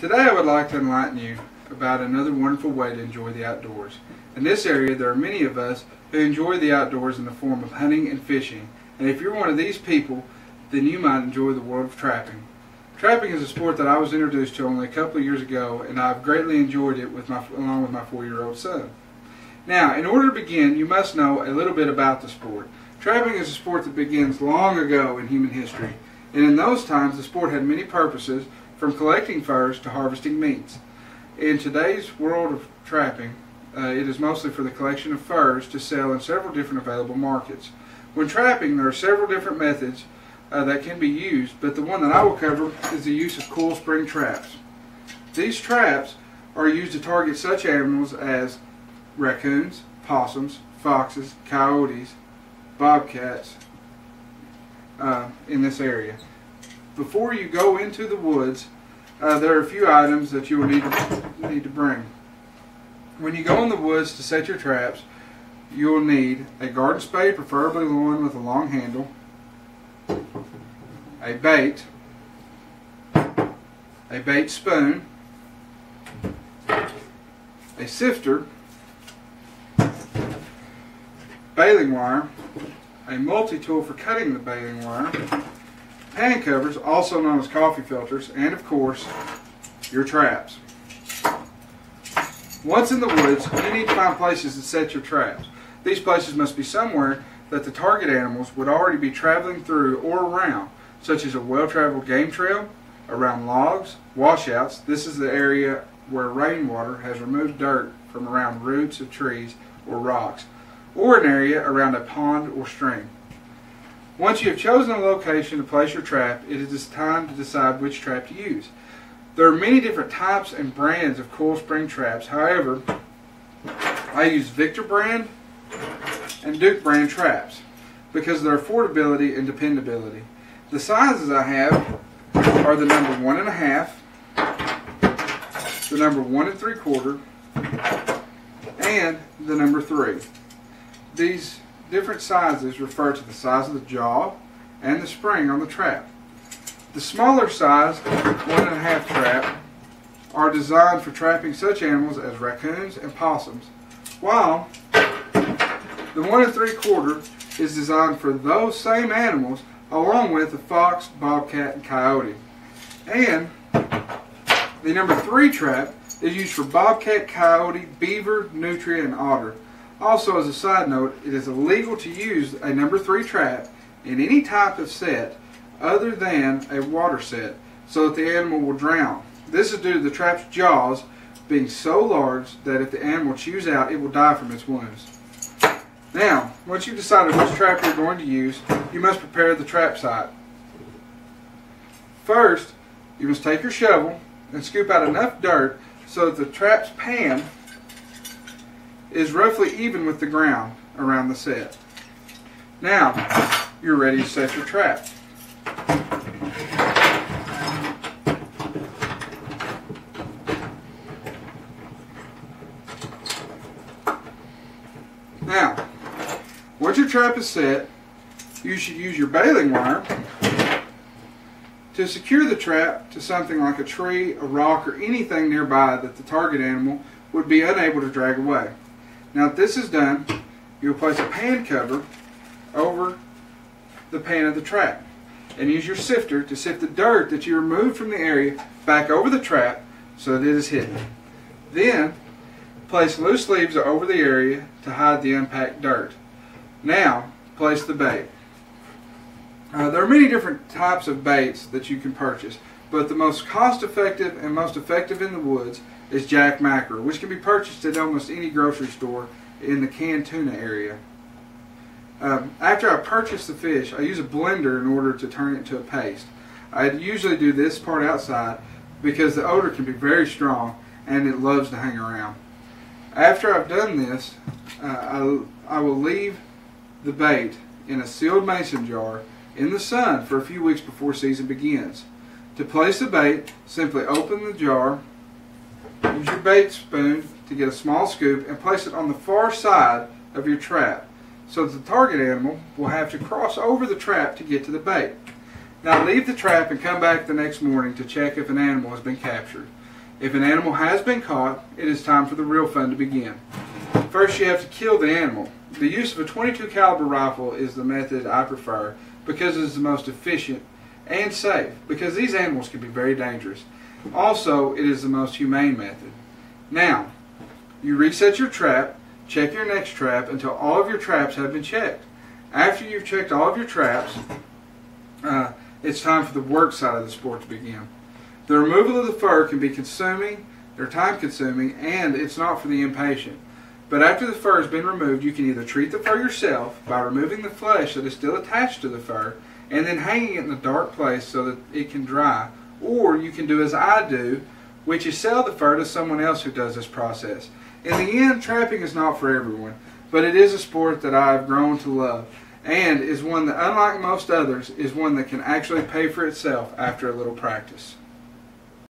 Today I would like to enlighten you about another wonderful way to enjoy the outdoors. In this area there are many of us who enjoy the outdoors in the form of hunting and fishing, and if you're one of these people, then you might enjoy the world of trapping. Trapping is a sport that I was introduced to only a couple of years ago, and I've greatly enjoyed it along with my 4-year-old son. Now, in order to begin, you must know a little bit about the sport. Trapping is a sport that begins long ago in human history, and in those times the sport had many purposes, from collecting furs to harvesting meats. In today's world of trapping, it is mostly for the collection of furs to sell in several different available markets. When trapping, there are several different methods that can be used, but the one that I will cover is the use of coil spring traps. These traps are used to target such animals as raccoons, possums, foxes, coyotes, bobcats in this area. Before you go into the woods, there are a few items that you will need to bring. When you go in the woods to set your traps, you will need a garden spade, preferably one with a long handle, a bait spoon, a sifter, baling wire, a multi-tool for cutting the baling wire, pan covers, also known as coffee filters, and of course, your traps. Once in the woods, you need to find places to set your traps. These places must be somewhere that the target animals would already be traveling through or around, such as a well-traveled game trail, around logs, washouts. This is the area where rainwater has removed dirt from around roots of trees or rocks, or an area around a pond or stream. Once you have chosen a location to place your trap, it is time to decide which trap to use. There are many different types and brands of coil spring traps. However, I use Victor brand and Duke brand traps because of their affordability and dependability. The sizes I have are the number 1.5, the number 1 3/4, and the number 3. These different sizes refer to the size of the jaw and the spring on the trap. The smaller size 1.5 trap are designed for trapping such animals as raccoons and possums, while the 1 3/4 is designed for those same animals along with the fox, bobcat, and coyote. And the number 3 trap is used for bobcat, coyote, beaver, nutria, and otter. Also, as a side note, it is illegal to use a number 3 trap in any type of set other than a water set, so that the animal will drown. This is due to the trap's jaws being so large that if the animal chews out, it will die from its wounds. Now, once you've decided which trap you're going to use, you must prepare the trap site. First, you must take your shovel and scoop out enough dirt so that the trap's pan is roughly even with the ground around the set. Now, you're ready to set your trap. Now, once your trap is set, you should use your baling wire to secure the trap to something like a tree, a rock, or anything nearby that the target animal would be unable to drag away. Now, if this is done, you'll place a pan cover over the pan of the trap and use your sifter to sift the dirt that you removed from the area back over the trap so that it is hidden. Then, place loose leaves over the area to hide the unpacked dirt. Now, place the bait. There are many different types of baits that you can purchase, but the most cost-effective and most effective in the woods is jack mackerel, which can be purchased at almost any grocery store in the canned tuna area. After I purchase the fish, I use a blender in order to turn it into a paste. I usually do this part outside because the odor can be very strong and it loves to hang around. After I've done this, I will leave the bait in a sealed mason jar in the sun for a few weeks before season begins. To place the bait, simply open the jar, use your bait spoon to get a small scoop, and place it on the far side of your trap so that the target animal will have to cross over the trap to get to the bait. Now leave the trap and come back the next morning to check if an animal has been captured. If an animal has been caught, it is time for the real fun to begin. First, you have to kill the animal. The use of a .22 caliber rifle is the method I prefer because it is the most efficient and safe, because these animals can be very dangerous. Also, it is the most humane method. Now, you reset your trap, check your next trap until all of your traps have been checked. After you've checked all of your traps, it's time for the work side of the sport to begin. The removal of the fur can be consuming, they're time consuming, and it's not for the impatient. But after the fur has been removed, you can either treat the fur yourself by removing the flesh that is still attached to the fur and then hanging it in a dark place so that it can dry, or you can do as I do, which is sell the fur to someone else who does this process. In the end, trapping is not for everyone, but it is a sport that I have grown to love, and is one that, unlike most others, is one that can actually pay for itself after a little practice.